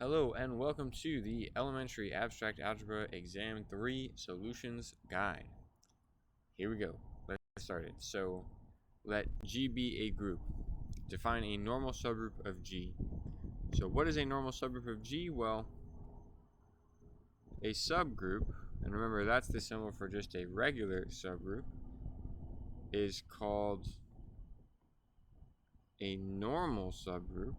Hello and welcome to the Elementary Abstract Algebra Exam 3 Solutions Guide. Here we go. Let's get started. So let G be a group. Define a normal subgroup of G. So what is a normal subgroup of G? Well, a subgroup, and remember that's the symbol for just a regular subgroup, is called a normal subgroup.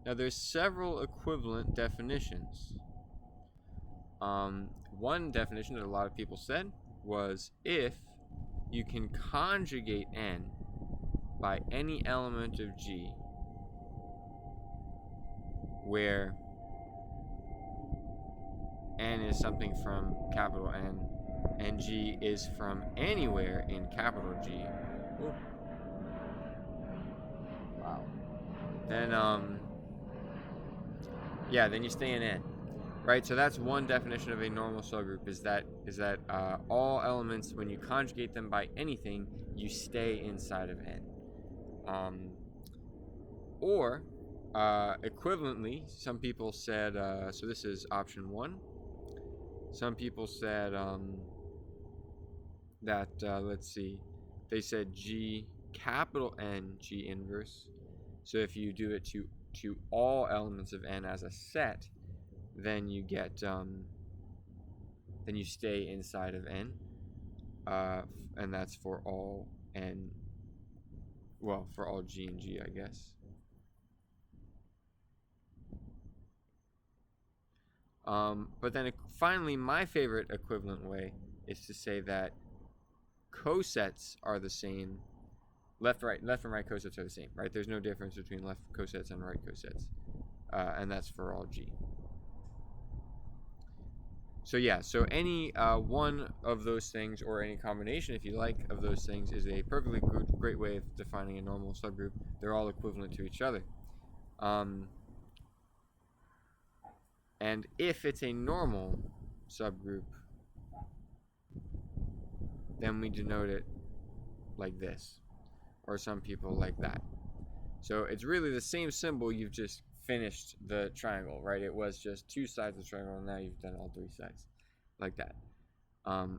Now there's several equivalent definitions. One definition that a lot of people said was if you can conjugate n by any element of G where n is something from capital N and G is from anywhere in capital G. Ooh. Wow. Then then you stay in N, right? So that's one definition of a normal subgroup is that all elements, when you conjugate them by anything, you stay inside of N. Equivalently, some people said, so this is option 1. Some people said let's see, they said G capital N G inverse. So if you do it to all elements of N as a set, then you get then you stay inside of N, and that's for all N. Well, for all G and G, I guess. But then finally, my favorite equivalent way is to say that cosets are the same. Left and right cosets are the same, right? There's no difference between left cosets and right cosets, and that's for all G. So yeah, so any one of those things, or any combination, if you like, of those things is a perfectly great way of defining a normal subgroup. They're all equivalent to each other. And if it's a normal subgroup, then we denote it like this, or some people like that. So it's really the same symbol, you've just finished the triangle, right? It was just two sides of the triangle, and now you've done all three sides, like that.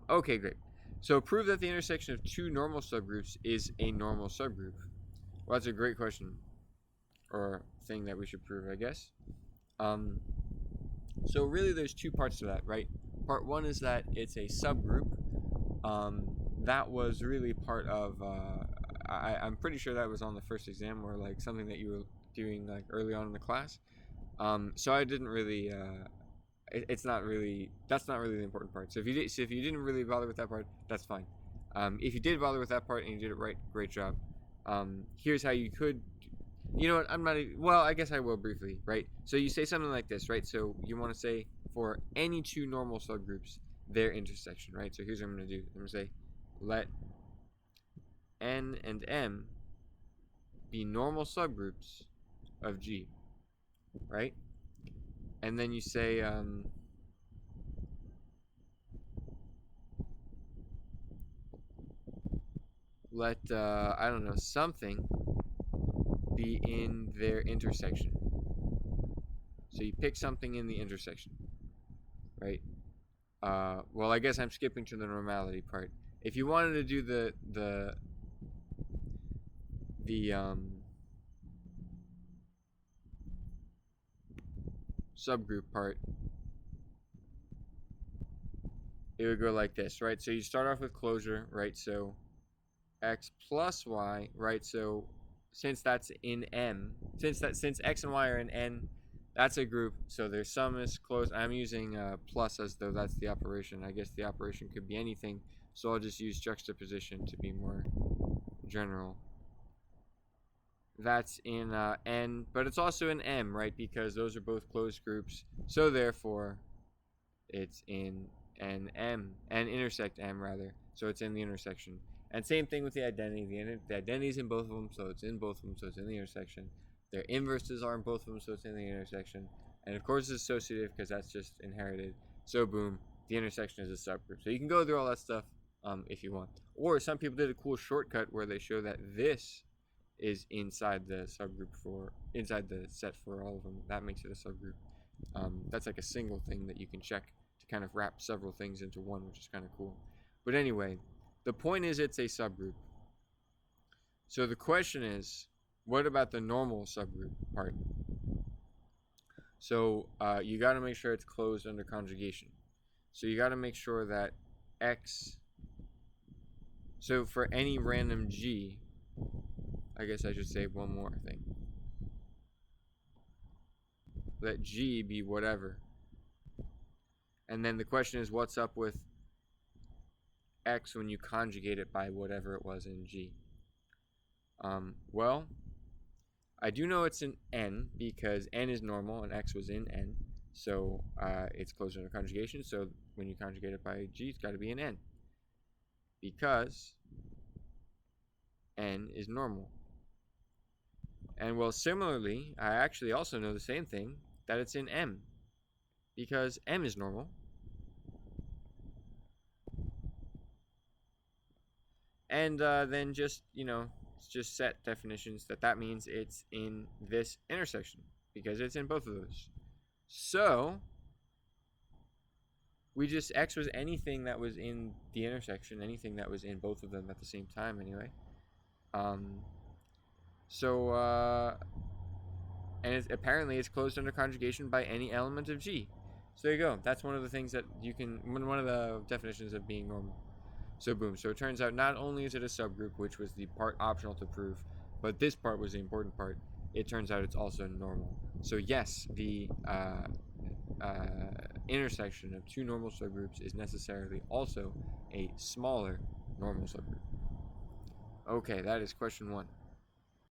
Okay, great. So prove that the intersection of two normal subgroups is a normal subgroup. Well, that's a great question, or thing that we should prove, I guess. So really there's two parts to that, right? Part one is that it's a subgroup. That was really part of, I'm pretty sure that was on the first exam, or like something that you were doing like early on in the class. So I didn't really, that's not really the important part. So if you didn't really bother with that part, that's fine. If you did bother with that part and you did it right, great job. Here's how you could, you know what, I guess I will briefly, right? So you say something like this, right? So you want to say for any two normal subgroups, their intersection, right? So here's what I'm going to do. I'm going to say let N and M be normal subgroups of G, right? And then you say let I don't know, something be in their intersection. So you pick something in the intersection, right? Well, I guess I'm skipping to the normality part. If you wanted to do the subgroup part, it would go like this, right? So you start off with closure, right? So x plus y, right? So since that's in M, since x and y are in N, that's a group. So their sum is closed. I'm using plus as though that's the operation. I guess the operation could be anything. So I'll just use juxtaposition to be more general. That's in N, but it's also in M, right? Because those are both closed groups. So therefore, it's in M, and intersect M rather. So it's in the intersection. And same thing with the identity. The identity is in both of them, so it's in both of them, so it's in the intersection. Their inverses are in both of them, so it's in the intersection. And of course it's associative because that's just inherited. So boom, the intersection is a subgroup. So you can go through all that stuff if you want. Or some people did a cool shortcut where they show that this is inside the set for all of them. That makes it a subgroup. That's like a single thing that you can check to kind of wrap several things into one, which is kind of cool. But anyway, the point is it's a subgroup. So the question is, what about the normal subgroup part? So you got to make sure it's closed under conjugation. So you got to make sure that X, so for any random G, I guess I should say one more thing. Let G be whatever. And then the question is, what's up with X when you conjugate it by whatever it was in G? Well, I do know it's in N because N is normal and X was in N. So it's closed under conjugation. So when you conjugate it by G, it's got to be in N. Because N is normal. And well, similarly, I actually also know the same thing, that it's in M. Because M is normal. And then just, just set definitions that means it's in this intersection. Because it's in both of those. So X was anything that was in the intersection, anything that was in both of them at the same time anyway. And apparently it's closed under conjugation by any element of G. So there you go. That's one of the things that one of the definitions of being normal. So boom. So it turns out not only is it a subgroup, which was the part optional to prove, but this part was the important part. It turns out it's also normal. So yes, the intersection of two normal subgroups is necessarily also a smaller normal subgroup. Okay, that is question 1.